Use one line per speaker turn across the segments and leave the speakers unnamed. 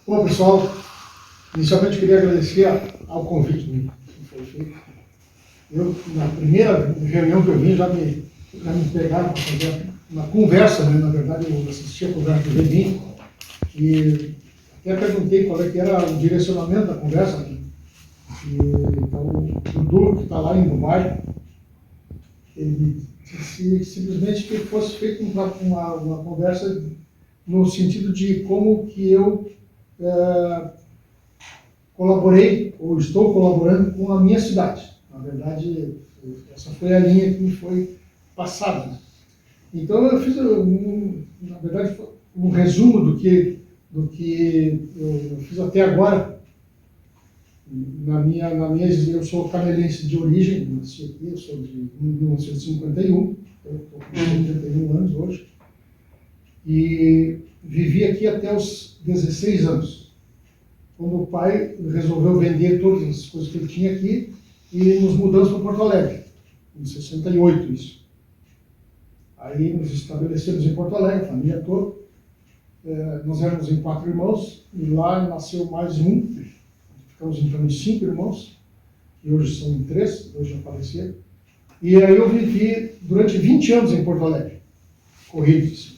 Bom, pessoal, inicialmente eu queria agradecer ao convite que foi feito. Eu, na primeira reunião que eu vim, já me pegaram para fazer uma conversa, né? Na verdade, eu assisti a conversa do Redim e até perguntei qual é que era o direcionamento da conversa. Né? E, então, o Dudu, que está lá em Dubai, ele disse simplesmente que fosse feita uma conversa no sentido de como que eu colaborei, ou estou colaborando com a minha cidade. Na verdade, essa foi a linha que me foi passada. Né? Então, eu fiz, na verdade, um resumo do que eu fiz até agora. Eu sou canelense de origem, nasci aqui, eu sou de 1951, eu estou com 71 anos hoje, e vivi aqui até os 16 anos, quando o pai resolveu vender todas as coisas que ele tinha aqui e nos mudamos para Porto Alegre, em 68 isso. Aí nos estabelecemos em Porto Alegre, a família toda, nós éramos em 4 irmãos, e lá nasceu mais um. Ficamos então em 5 irmãos, e hoje são 3, hoje já faleceram. E aí eu vivi durante 20 anos em Porto Alegre, corridos.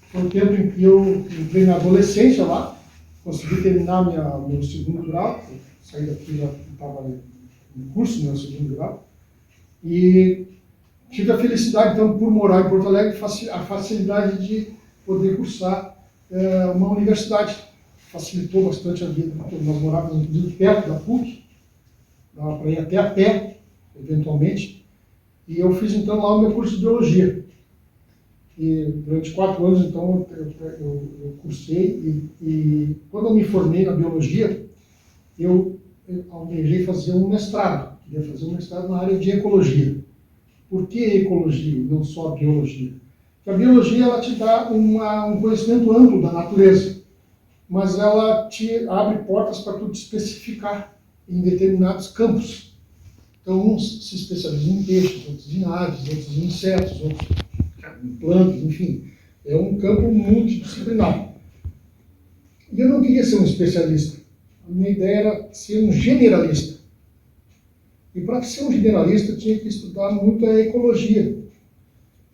Foi o tempo em que eu entrei na adolescência lá, consegui terminar meu segundo grau, saí daqui, já estava no curso do meu segundo grau, e tive a felicidade, então, por morar em Porto Alegre, a facilidade de poder cursar uma universidade. Facilitou bastante a vida, porque nós morávamos inclusive perto da PUC, dava para ir até a pé, eventualmente, e eu fiz então lá o meu curso de biologia. E durante 4 anos, então, eu cursei, e quando eu me formei na biologia, eu almejei fazer um mestrado, queria fazer um mestrado na área de ecologia. Por que ecologia, não só a biologia? Porque a biologia ela te dá um conhecimento amplo da natureza, mas ela te abre portas para tu te especificar em determinados campos. Então, uns se especializam em peixes, outros em aves, outros em insetos, outros em plantas, enfim. É um campo multidisciplinar. E eu não queria ser um especialista. A minha ideia era ser um generalista. E para ser um generalista, eu tinha que estudar muito a ecologia.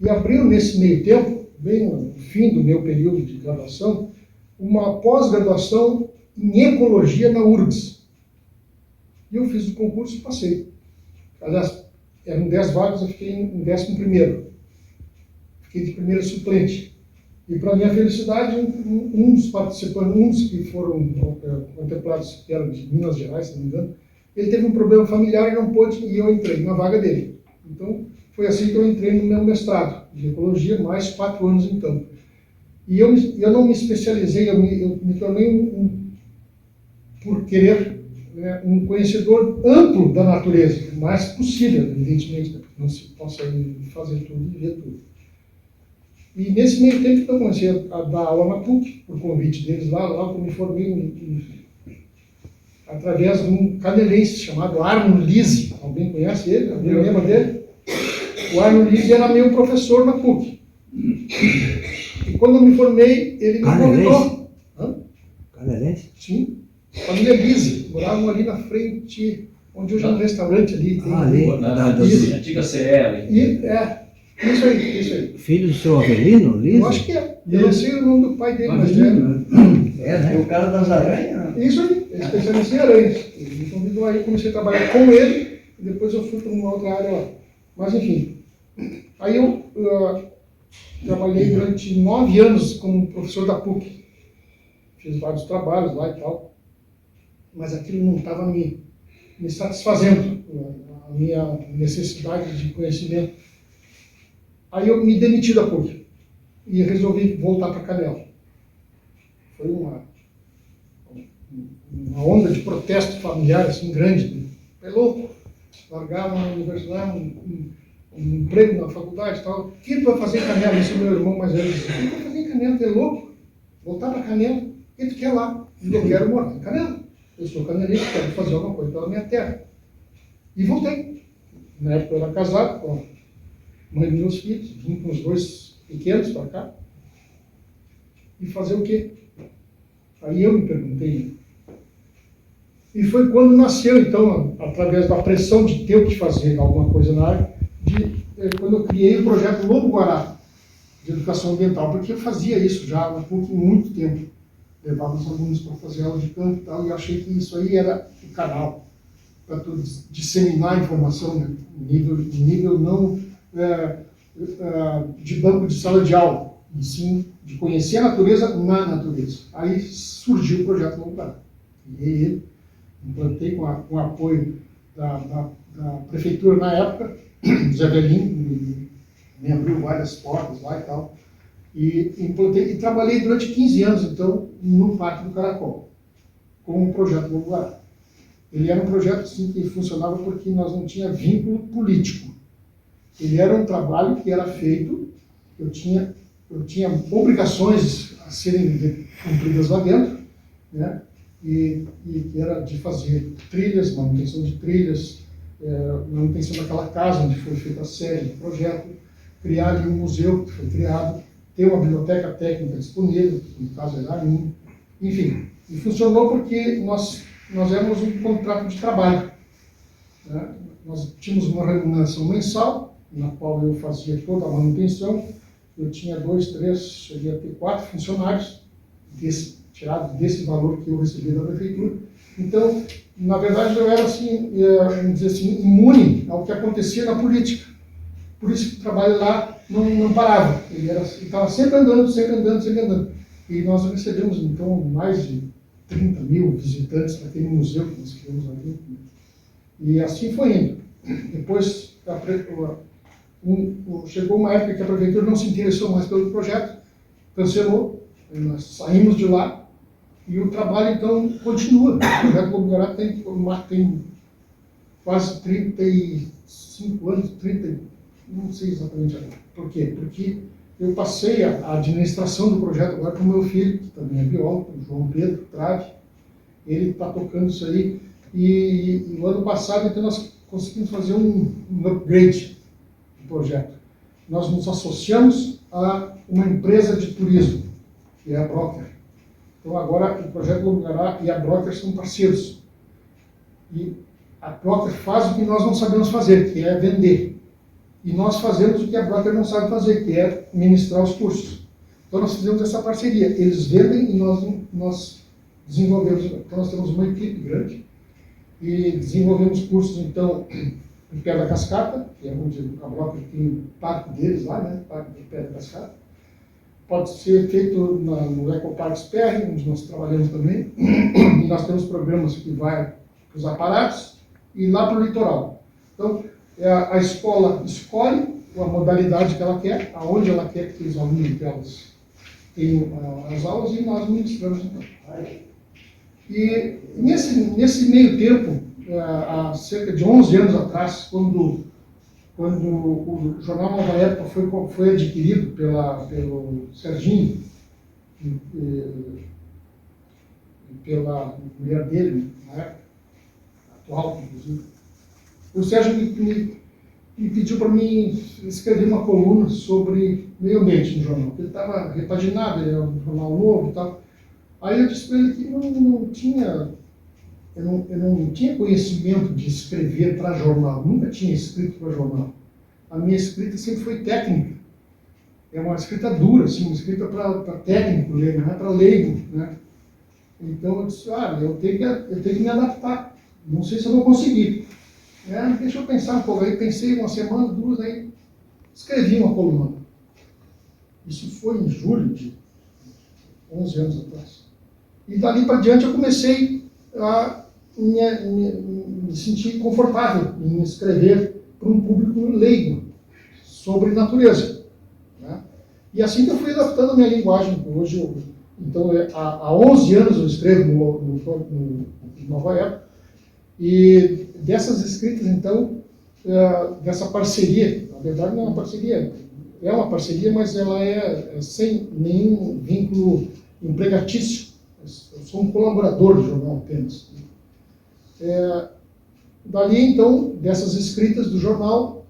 E abriu nesse meio tempo, bem no fim do meu período de graduação, uma pós-graduação em ecologia na URGS. E eu fiz o concurso e passei. Aliás, eram 10 vagas, eu fiquei em 11º. Fiquei de primeira suplente. E, para minha felicidade, um dos participantes, uns que foram contemplados, que eram de Minas Gerais, se não me engano, ele teve um problema familiar e não pôde, e eu entrei na vaga dele. Então, foi assim que eu entrei no meu mestrado de ecologia, mais 4 anos então. E eu não me especializei, eu me tornei por querer, um conhecedor amplo da natureza, o mais possível, evidentemente, porque não se consegue fazer tudo e ver tudo. E nesse meio tempo eu comecei a dar aula na PUC, por convite deles lá que eu me formei através de um canelense chamado Arno Lise. Alguém conhece ele? Alguém lembra dele? O Arno Lise era meu professor na PUC. E quando eu me formei, ele me convidou.
Canelense?
Sim. Família Lise. Moravam ali na frente, onde hoje é um restaurante ali. Tem
ali.
Na antiga CL.
Isso aí.
Filho do seu Avelino, Lise?
Eu acho que é. Eu não sei o nome do pai dele, mas
né?
O cara das aranhas?
Isso aí, é especialista em aranhas. Ele me convidou aí, comecei a trabalhar com ele, e depois eu fui para uma outra área lá. Mas enfim, aí eu trabalhei durante 9 anos como professor da PUC. Fiz vários trabalhos lá e tal, mas aquilo não estava me satisfazendo, a minha necessidade de conhecimento. Aí eu me demiti da PUC e resolvi voltar para Canela. Foi uma onda de protesto familiar assim grande. É louco, largar uma universidade, um emprego na faculdade e tal. O que tu vai fazer em Canela? Esse é meu irmão mais velho. O que tu vai fazer em Canela? Tu é louco? Voltar para Canela? O que tu quer lá? Eu quero morar em Canela. Eu sou canelense, quero fazer alguma coisa pela minha terra. E voltei. Na época eu era casado com a mãe dos meus filhos, vim com os 2 pequenos para cá. E fazer o quê? Aí eu me perguntei. E foi quando nasceu, então, através da pressão de ter que fazer alguma coisa na área, quando eu criei o projeto Lobo-Guará, de educação ambiental, porque eu fazia isso já há muito tempo. Levava os alunos para fazer aula de campo e tal, e eu achei que isso aí era o canal para disseminar a informação, né? nível não de banco de sala de aula, e sim de conhecer a natureza na natureza. Aí surgiu o projeto Lobo-Guará. E ele implantei com o apoio da prefeitura na época, Zé Velhinho, me abriu várias portas lá e tal, e implantei, e trabalhei durante 15 anos, então, no Parque do Caracol, com o projeto Lobo-Guará. Ele era um projeto assim, que funcionava porque nós não tinha vínculo político. Ele era um trabalho que era feito, eu tinha obrigações a serem cumpridas lá dentro, né? E que era de fazer trilhas, manutenção de trilhas, manutenção daquela casa onde foi feita a série do projeto, criar ali um museu que foi criado, ter uma biblioteca técnica disponível, que no caso era AIM, enfim. E funcionou porque nós éramos um contrato de trabalho, né? Nós tínhamos uma remuneração mensal, na qual eu fazia toda a manutenção. Eu tinha 2, 3, cheguei a ter 4 funcionários, tirado desse valor que eu recebia da prefeitura. Então, na verdade, eu era assim, vamos dizer assim, imune ao que acontecia na política. Por isso que o trabalho lá não parava. Ele estava sempre andando, sempre andando, sempre andando. E nós recebemos, então, mais de 30 mil visitantes naquele museu que nós criamos ali. E assim foi indo. Depois, chegou uma época que a prefeitura não se interessou mais pelo projeto, cancelou, nós saímos de lá, e o trabalho, então, continua. O projeto Lobo-Guará tem quase 35 anos, 30, não sei exatamente agora. Por quê? Porque eu passei a administração do projeto agora para o meu filho, que também é biólogo, o João Pedro Trave. Ele está tocando isso aí. E no ano passado, então, nós conseguimos fazer um upgrade do projeto. Nós nos associamos a uma empresa de turismo, que é a Broker. Então, agora, o projeto Lobo-Guará e a Broker são parceiros. E a Broker faz o que nós não sabemos fazer, que é vender. E nós fazemos o que a Broker não sabe fazer, que é ministrar os cursos. Então, nós fizemos essa parceria. Eles vendem e nós desenvolvemos. Então, nós temos uma equipe grande e desenvolvemos cursos, então, em Pé da Cascata, que é onde a Broker tem parte deles lá, né? Parte de Pé da Cascata. Pode ser feito no Ecopark Sperry, onde nós trabalhamos também. E nós temos programas que vai para os aparatos e lá para o litoral. Então, a escola escolhe a modalidade que ela quer, aonde ela quer que os alunos delas tenham as aulas, e nós ministramos. Então. E nesse meio tempo, há cerca de 11 anos atrás, quando o jornal Nova Época foi adquirido pelo Serginho, e pela mulher dele, na época, atual, inclusive, o Sérgio me pediu para mim escrever uma coluna sobre meio ambiente no jornal. Ele estava repaginado, ele é um jornal novo e tal. Aí eu disse para ele que eu não tinha conhecimento de escrever para jornal, nunca tinha escrito para jornal. A minha escrita sempre foi técnica. É uma escrita dura, assim, uma escrita para técnico ler, não é para leigo, né? Então eu disse, eu tenho que me adaptar. Não sei se eu vou conseguir. Deixa eu pensar um pouco. Aí pensei uma semana, 2, aí escrevi uma coluna. Isso foi em julho de 11 anos atrás. E dali para diante eu comecei a me sentir confortável em escrever para um público leigo sobre natureza, né? E assim que eu fui adaptando a minha linguagem. Hoje, então, há 11 anos eu escrevo no Nova Época, e dessas escritas, então, dessa parceria, na verdade não é uma parceria, mas ela é sem nenhum vínculo empregatício. Eu sou um colaborador do jornal apenas. Dali, então, dessas escritas do jornal,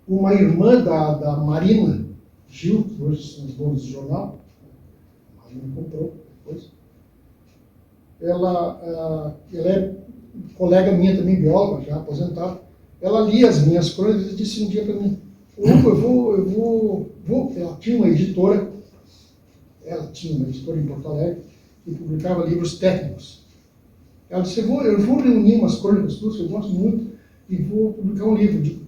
uma irmã da Marina Gil, que hoje são os donos do jornal, ela me comprou depois. Ela é colega minha também, bióloga, já aposentada. Ela lia as minhas crônicas e disse um dia para mim: Hugo, eu vou. Ela tinha uma editora em Porto Alegre que publicava livros técnicos. Ela disse: eu vou reunir umas crônicas tuas, que eu gosto muito, e vou publicar um livro. Eu digo: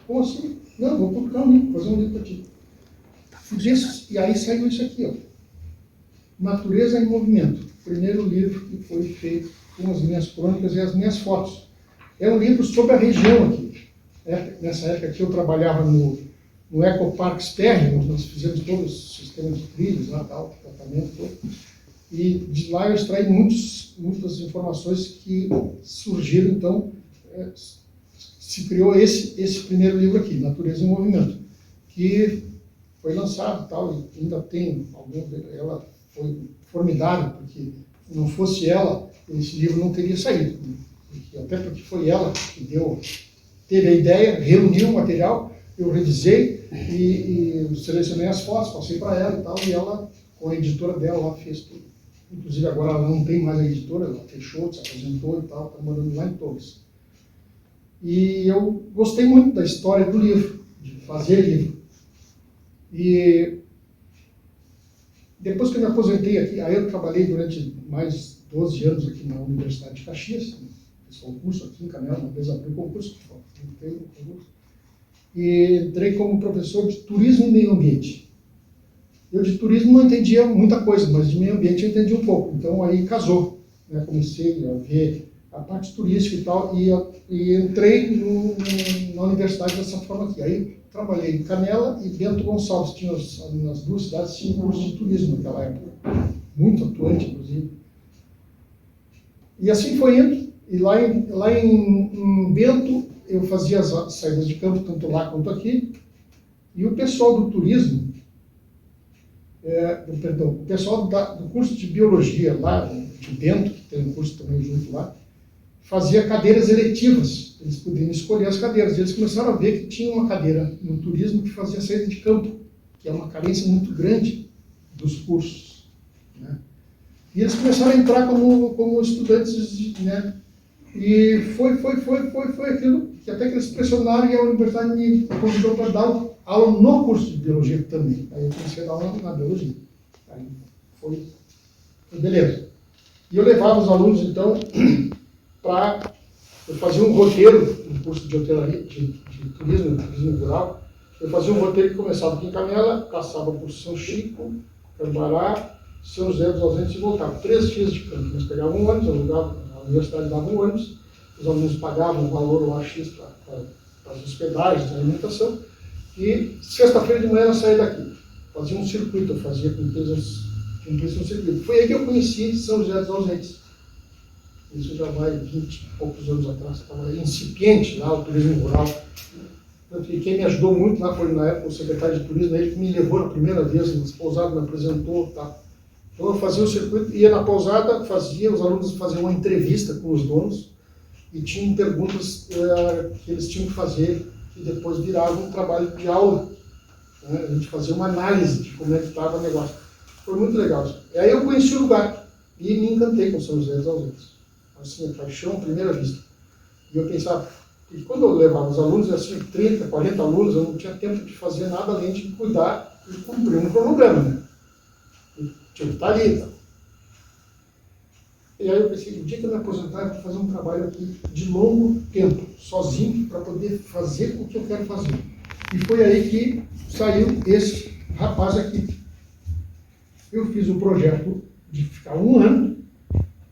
como assim? Não, vou publicar um livro, fazer um livro para ti. E aí saiu isso aqui, ó. Natureza em Movimento. Primeiro livro que foi feito com as minhas crônicas e as minhas fotos. É um livro sobre a região aqui. Nessa época aqui eu trabalhava no Ecoparque Sterling, nós fizemos todo o sistema de trilhos, lá, tal, tratamento todo. E de lá eu extraí muitas informações que surgiram, então, se criou esse primeiro livro aqui, Natureza em Movimento, que foi lançado e tal, e ainda tem ela foi formidável, porque se não fosse ela, esse livro não teria saído. Até porque foi ela que teve a ideia, reuniu o material, eu revisei e selecionei as fotos, passei para ela e tal, e ela, com a editora dela, lá fez tudo. Inclusive agora ela não tem mais a editora, ela fechou, se aposentou e tal, está morando lá em Torres. E eu gostei muito da história do livro, de fazer livro. E depois que eu me aposentei aqui, aí eu trabalhei durante mais 12 anos aqui na Universidade de Caxias, fiz concurso aqui em Canela, uma vez abri concurso, e entrei como professor de turismo e meio ambiente. Eu de turismo não entendia muita coisa, mas de meio ambiente eu entendi um pouco, então aí casou, né? Comecei a ver a parte turística e tal, e entrei na universidade dessa forma aqui. Aí trabalhei em Canela e Bento Gonçalves, nas duas cidades tinham curso de turismo naquela época, muito atuante, inclusive. E assim foi indo, e lá em Bento eu fazia as saídas de campo, tanto lá quanto aqui, e o pessoal do turismo, o pessoal do curso de biologia lá de Bento, que tem um curso também junto lá, fazia cadeiras eletivas, eles podiam escolher as cadeiras, e eles começaram a ver que tinha uma cadeira no turismo que fazia saída de campo, que é uma carência muito grande dos cursos, né? E eles começaram a entrar como estudantes, né? E foi aquilo que até que eles pressionaram e a universidade me convidou para dar aula no curso de biologia também. Aí eu comecei a dar aula na biologia. Aí foi beleza. E eu levava os alunos, então, para eu fazia um roteiro no curso de hotelaria, de turismo rural. Eu fazia um roteiro que começava aqui em Canela, passava por São Chico, Cambará, São José dos Ausentes e voltava. 3 dias de campo. Nós pegávamos um ônibus, a universidade dava um ônibus, os alunos pagavam um valor lá X para as hospedagens, para a alimentação, e sexta-feira de manhã eu saía daqui. Fazia um circuito, eu fazia com que eles cumprissem um circuito. Foi aí que eu conheci São José dos Ausentes. Isso já vai 20 e poucos anos atrás, estava incipiente lá o turismo rural. E quem me ajudou muito lá foi, na época, o secretário de turismo, ele que me levou na primeira vez nas pousadas, me apresentou, tá? Então eu fazia o circuito, ia na pousada, os alunos faziam uma entrevista com os donos e tinham perguntas que eles tinham que fazer, que depois viravam um trabalho de aula, né? A gente fazia uma análise de como é que estava o negócio. Foi muito legal isso. E aí eu conheci o lugar e me encantei com São José dos Ausentes. Assim, a paixão à primeira vista. E eu pensava, e quando eu levava os alunos, assim, 30, 40 alunos, eu não tinha tempo de fazer nada além de cuidar e cumprir um cronograma, né? Tinha que estar ali. Tá? E aí eu pensei, o dia que eu me aposentar, eu vou fazer um trabalho aqui de longo tempo, sozinho, para poder fazer o que eu quero fazer. E foi aí que saiu esse rapaz aqui. Eu fiz o projeto de ficar um ano,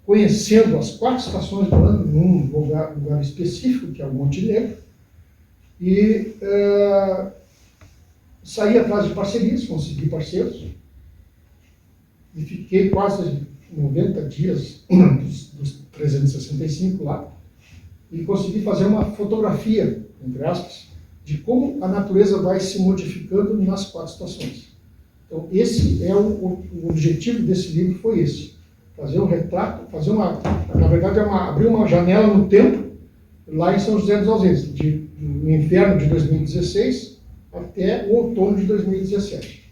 conhecendo as 4 estações do ano, num lugar específico, que é o Monte Negro, e saí atrás de parcerias, consegui parceiros, e fiquei quase 90 dias dos 365 lá, e consegui fazer uma fotografia, entre aspas, de como a natureza vai se modificando nas 4 estações. Então, esse é o objetivo desse livro, foi esse. Fazer um retrato, na verdade, abrir uma janela no tempo, lá em São José dos Ausentes, do inverno de 2016 até o outono de 2017.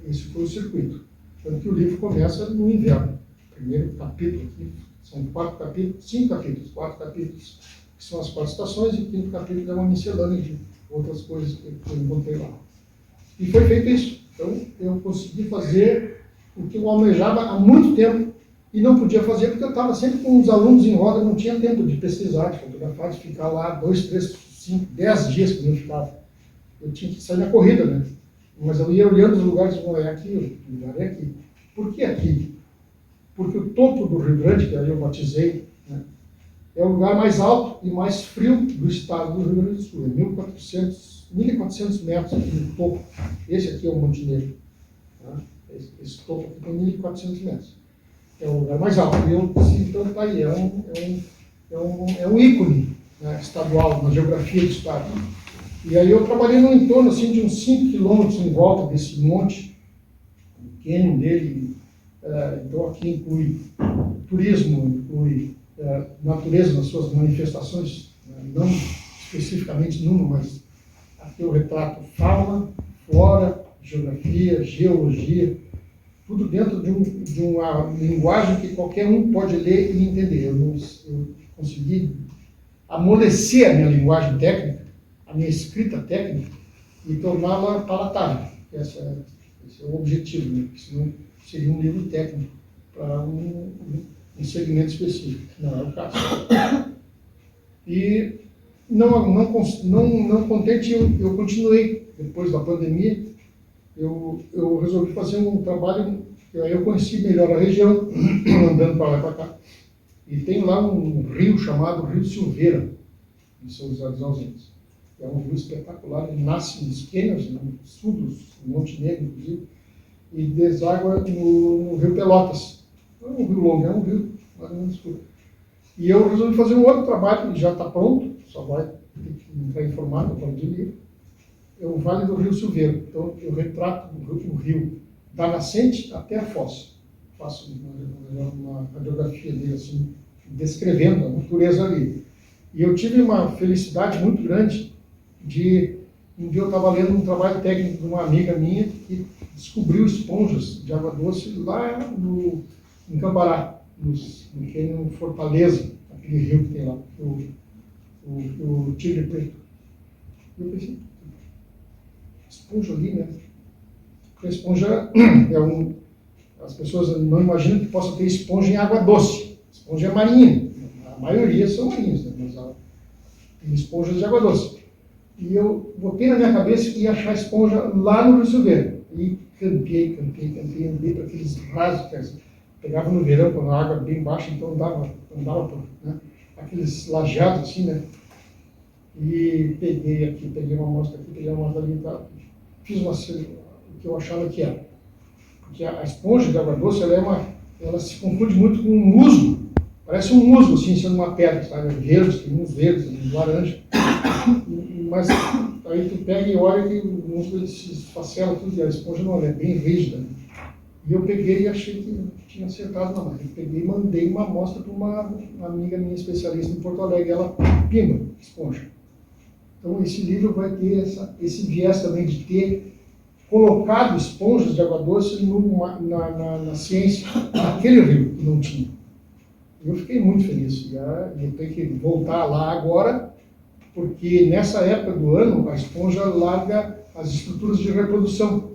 Esse foi o circuito. Tanto que o livro começa no inverno. O primeiro capítulo aqui, são 4 capítulos, 5 capítulos, 4 capítulos, que são as 4 estações, e o 5º capítulo é uma miscelânea de outras coisas que eu encontrei lá. E foi feito isso. Então, eu consegui fazer o que eu almejava há muito tempo e não podia fazer porque eu estava sempre com os alunos em roda, não tinha tempo de pesquisar, de fotografar, de ficar lá 2, 3, 5, 10 dias que eu ficava. Eu tinha que sair na corrida, né? Mas eu ia olhando os lugares, não é aqui, o lugar é aqui. Por que aqui? Porque o topo do Rio Grande, que aí eu batizei, né, é o lugar mais alto e mais frio do estado do Rio Grande do Sul. É 1.400 metros aqui no topo. Esse aqui é o Monte Negro. Tá? Esse topo aqui tem 1.400 metros. É o lugar mais alto. E eu disse, então está aí, é um ícone, né, estadual, na geografia do estado. E aí eu trabalhei no entorno assim, de uns 5 quilômetros em volta desse monte, o cânion dele. Então aqui inclui turismo, inclui natureza nas suas manifestações, não especificamente numa, mas aqui eu retrato fauna, flora, geografia, geologia, tudo dentro de uma linguagem que qualquer um pode ler e entender. Eu consegui amolecer a minha linguagem técnica, a minha escrita técnica, e torná-la palatável. Esse é o objetivo, né? Porque senão seria um livro técnico para um segmento específico, não é o caso. E não contente, eu continuei. Depois da pandemia, eu resolvi fazer um trabalho, aí eu conheci melhor a região, andando para lá e para cá. E tem lá um rio chamado Rio Silveira, em São José dos Ausentes. É um rio espetacular, ele nasce nos cânions, no sul do Monte Negro, inclusive, e deságua no Rio Pelotas. Não é um rio longo, é um rio mais ou menos curto. E eu resolvi fazer um outro trabalho que já está pronto, só vai ter que entrar em formato para de livro. É o Vale do Rio Silveira. Então eu retrato o rio da nascente até a fossa. Faço uma radiografia dele, assim, descrevendo a natureza ali. E eu tive uma felicidade muito grande de um dia eu estava lendo um trabalho técnico de uma amiga minha que descobriu esponjas de água doce lá em Cambará, no cânion Fortaleza, aquele rio que tem lá, o Tigre Preto. E eu pensei, esponja ali, né? Porque a esponja as pessoas não imaginam que possa ter esponja em água doce. Esponja é marinha, a maioria são marinhas, né? Mas tem esponjas de água doce. E eu botei na minha cabeça que ia achar esponja lá no Rio Silveira. E campei, andei para aqueles rasos que pegava no verão, quando a água era bem baixa, então andava por, né, aqueles lajeados assim, né? E peguei uma amostra aqui, peguei uma amostra ali, tá? Fiz o que eu achava que era. Porque a esponja de água doce, ela se confunde muito com um musgo. Parece um musgo, assim, sendo uma pedra, sabe? Verdes, tem uns verdes, uns laranja. Mas aí tu pega e olha que o musgo se esfacela tudo, e a esponja não, ela é bem rígida. Né? E eu peguei e achei que tinha acertado na máquina. Peguei e mandei uma amostra para uma amiga minha especialista em Porto Alegre, ela pimba, esponja. Então esse livro vai ter esse viés também de ter colocado esponjas de água doce na ciência, naquele rio que não tinha. Eu fiquei muito feliz. E eu tenho que voltar lá agora, porque nessa época do ano a esponja larga as estruturas de reprodução.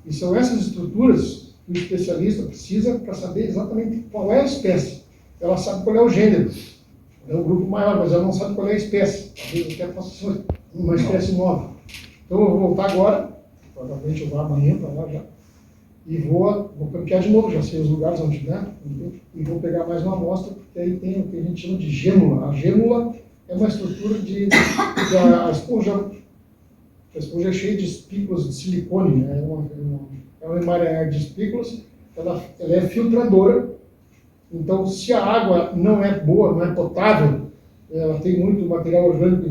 E são essas estruturas que o especialista precisa para saber exatamente qual é a espécie. Ela sabe qual é o gênero. É um grupo maior, mas ela não sabe qual é a espécie. Às vezes até possa ser uma espécie nova. Então eu vou voltar agora, provavelmente eu vou amanhã para lá já, e vou campear de novo, já sei os lugares onde, né? E vou pegar mais uma amostra, porque aí tem o que a gente chama de gênula. A gênula é uma estrutura a esponja é cheia de espículas de silicone, né? É uma emaranhada de espículas, ela é filtradora. Então, se a água não é boa, não é potável, ela tem muito material orgânico,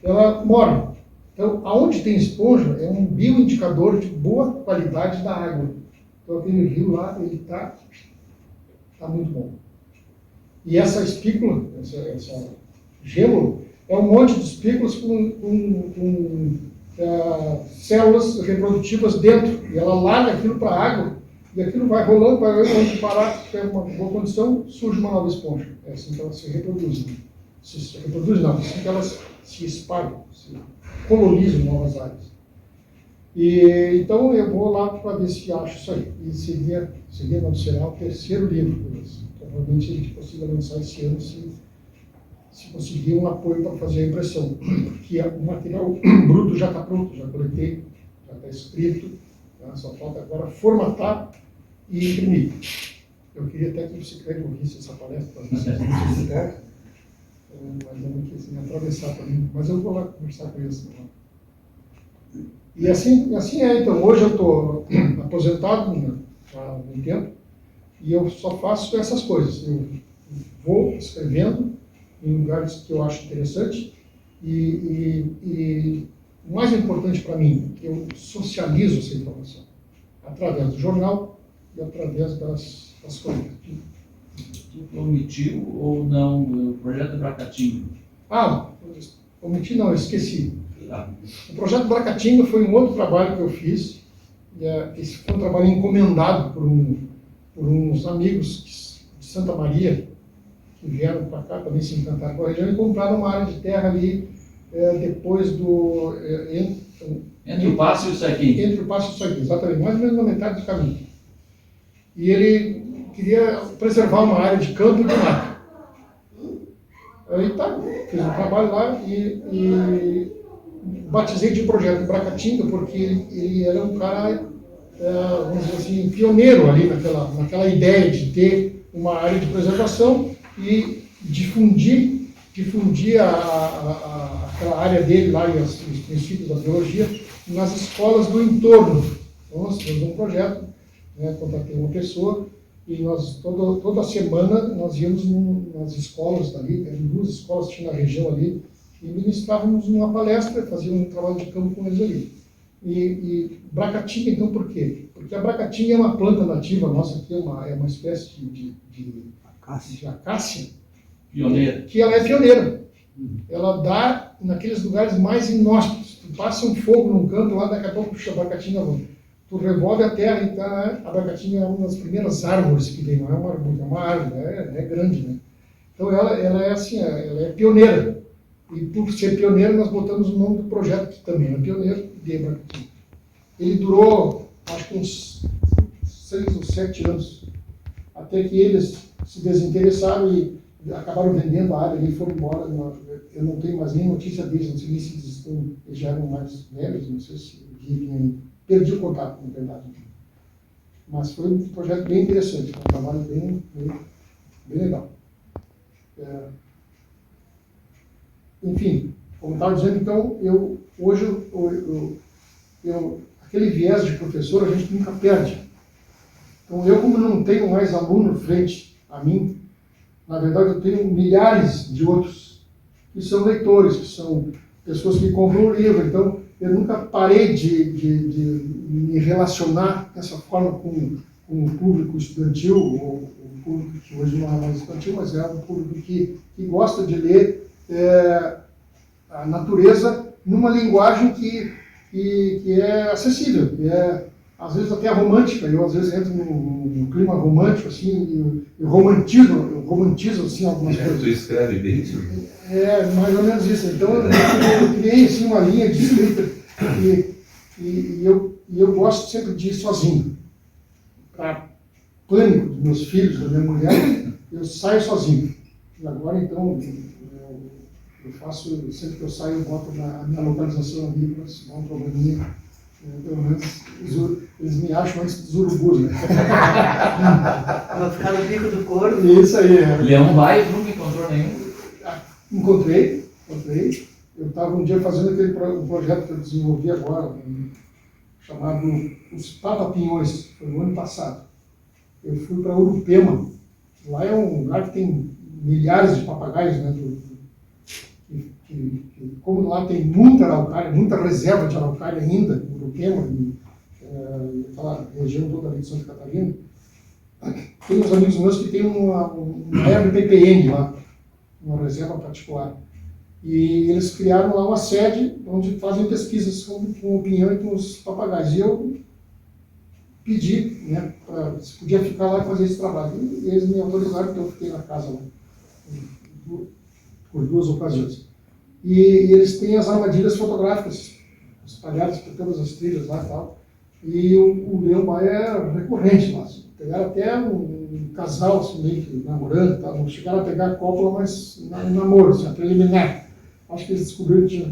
ela morre. Então, aonde tem esponja, é um bioindicador de boa qualidade da água. Então, aquele rio lá, ele está muito bom. E essa espícula, essa gêmula, é um monte de espículas com células reprodutivas dentro. E ela larga aquilo para a água E aquilo vai rolando, onde parar, tem uma boa condição, surge uma nova esponja. É assim que elas se reproduzem. Se reproduzem não, assim que elas se espalham, se colonizam novas áreas. E, então eu vou lá para ver se acho isso aí. E seria não será o terceiro livro. Provavelmente a gente consiga lançar esse ano se conseguir um apoio para fazer a impressão. Porque o material bruto já está pronto, já coletei, já está escrito, tá? Só falta agora formatar e imprimir. Eu queria até que o Cicred ouvisse essa palestra para vocês, mas eu não quis me atravessar para mim. Mas eu vou lá conversar com eles. E assim é, então. Hoje eu estou aposentado, né, há algum tempo, e eu só faço essas coisas. Eu vou escrevendo em lugares que eu acho interessante e o mais importante para mim é que eu socializo essa informação através do jornal e através das crônicas.
Tu omitiu ou não o projeto Bracatinga?
Omiti não, eu esqueci.
Ah,
O projeto Bracatinga foi um outro trabalho que eu fiz. Esse foi um trabalho encomendado por uns amigos de Santa Maria, que vieram para cá, também se encantaram com a região, e compraram uma área de terra ali, depois do...
entre o Passo e o Saquinho.
Entre o Passo e o Saquinho, exatamente, mais ou menos na metade do caminho. E ele queria preservar uma área de campo e de mata. Aí tá, fiz um trabalho lá e batizei de projeto Bracatinga, porque ele era um cara, vamos dizer assim, pioneiro ali naquela ideia de ter uma área de preservação e difundir aquela área dele lá e os princípios da biologia nas escolas do entorno. Então nós fizemos um projeto, né, contratei uma pessoa e nós toda semana nós íamos nas escolas ali, eram 2 escolas que tinha na região ali, e ministrávamos uma palestra, fazíamos um trabalho de campo com eles ali. E Bracatinga, então, por quê? Porque a Bracatinga é uma planta nativa nossa, que é uma espécie de acácia,
Pioneira.
que ela é pioneira. Ela dá naqueles lugares mais inóspitos. Tu passa um fogo num canto lá, daqui a pouco puxa a Bracatinga, tu revolve a terra e tá, a Bracatinga é uma das primeiras árvores que vem, não é uma árvore, é uma árvore, é grande, né? Então ela é assim, ela é pioneira. E por ser pioneiro, nós botamos o nome do projeto, que também é pioneiro, de Bracatinga. Ele durou, acho que uns 6 ou 7 anos, até que eles se desinteressaram e acabaram vendendo a área e foram embora. Eu não tenho mais nem notícia deles, não sei nem se eles já eram mais velhos, não sei se vivem ainda. Perdi o contato, na verdade. Mas foi um projeto bem interessante, um trabalho bem legal. Enfim, como estava dizendo, então, hoje aquele viés de professor a gente nunca perde. Então, eu, como não tenho mais aluno frente a mim, na verdade eu tenho milhares de outros que são leitores, que são pessoas que compram o livro. Então, eu nunca parei de me relacionar dessa forma com o público estudantil, ou o público que hoje não é mais estudantil, mas é um público que gosta de ler a natureza numa linguagem que é acessível, que é às vezes até romântica. Eu às vezes entro num clima romântico, assim, eu romantizo assim, algumas coisas.
Tu escreve bem isso?
Mais ou menos isso. Então eu criei assim, uma linha de escrita e eu gosto sempre de ir sozinho. Para pânico dos meus filhos, da minha mulher, eu saio sozinho. E agora então eu faço, sempre que eu saio, eu boto a minha localização ali para se dar um probleminha. Pelo menos eles me acham antes dos urubus, né?
Vai ficar no bico do corvo.
Isso aí,
Leão Baio nunca encontrou nenhum.
Encontrei. Eu estava um dia fazendo aquele projeto que eu desenvolvi agora, chamado Os Papapinhões, foi no ano passado. Eu fui para Urupema. Lá é um lugar que tem milhares de papagaios, né? Como lá tem muita araucária, muita reserva de araucária ainda, em Urupema, aquela região toda ali de Santa Catarina, tem uns amigos meus que tem uma RPPN lá, uma reserva particular. E eles criaram lá uma sede onde fazem pesquisas com o pinhão e com os papagaios. E eu pedi, né, para se podia ficar lá e fazer esse trabalho. E eles me autorizaram, então eu fiquei na casa lá, por 2 ocasiões. E eles têm as armadilhas fotográficas espalhadas por todas as trilhas lá e tal. E o Leão Baia é recorrente lá. Assim. Pegaram até um casal assim, meio que namorando, tá? Não chegaram a pegar a cópula, mas em namoro, assim, a preliminar. Acho que eles descobriram que tinha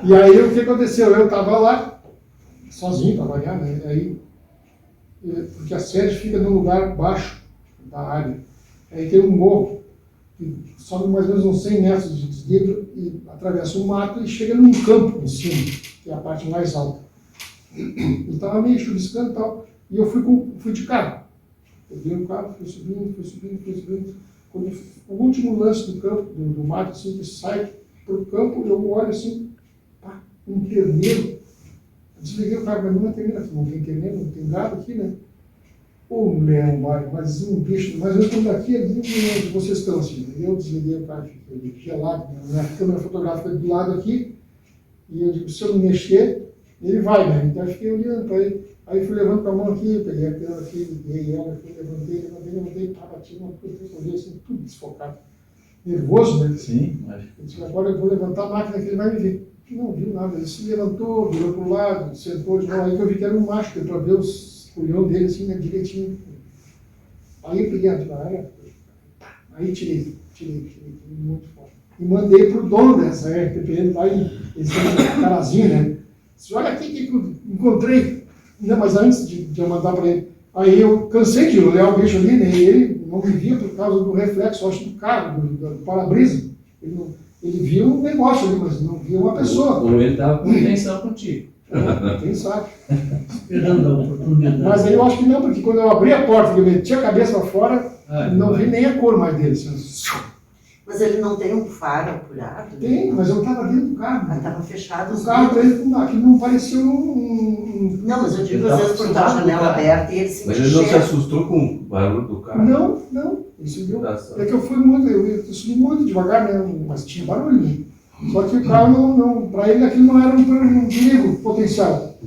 E aí o que aconteceu? Eu estava lá, sozinho para variar, né? Aí, porque a sede fica num lugar baixo da área. Aí tem um morro, que sobe mais ou menos uns 100 metros de desnível e atravessa um mato e chega num campo em cima, que é a parte mais alta. Eu estava meio chuviscando e tal, e eu fui de carro. Peguei o carro, fui subindo. Quando o último lance do campo, do mato, assim, que sai para o campo, eu olho assim, pá, um terneiro. Eu desliguei o carro, mas não é terneiro, não tem terneiro, não tem gado aqui, né? Um leão, mas um bicho, mas eu estou daqui, onde vocês estão assim. Eu desliguei o carro, fiquei gelado, minha câmera fotográfica do lado aqui, e eu digo, se eu não mexer, ele vai, né? Então eu fiquei olhando para ele. Aí fui levando com a mão aqui, peguei a câmera aqui, liguei ela, levantei, bati uma coisa, olhei assim, tudo desfocado. Nervoso, né?
Sim, mas...
Eu disse, agora eu vou levantar a máquina que ele vai me ver. Não viu nada, ele se levantou, virou para o lado, sentou de novo, aí que eu vi que era um macho, para ver os culhão dele assim, né, direitinho. Aí eu peguei a toalha, aí tirei muito forte. E mandei para o dono dessa RTPM, lá em esse carazinho, né? Disse, olha aqui que eu encontrei. Não, mas antes de eu mandar para ele, aí eu cansei de olhar o bicho ali, né? E ele não me via por causa do reflexo, acho, do carro, do para-brisa. Ele viu um negócio ali, mas não via uma pessoa.
Ou ele estava com intenção contigo.
Quem sabe?
Esperando a oportunidade.
Mas aí eu acho que não, porque quando eu abri a porta, que eu meti a cabeça para fora, não vi nem a cor mais dele. Assim.
Mas ele não tem um faro apurado?
Tem, mas eu estava dentro do carro.
Mas estava fechado.
O carro para ele, aquilo não parecia um...
Não, mas eu digo às vezes por estar a janela aberta e ele se
Mas ele não se assustou com o barulho do carro?
Não. Ele subiu. É que eu fui muito, eu subi muito devagar, né? Mas tinha barulho. Só que o carro não para ele aquilo não era um perigo potencial.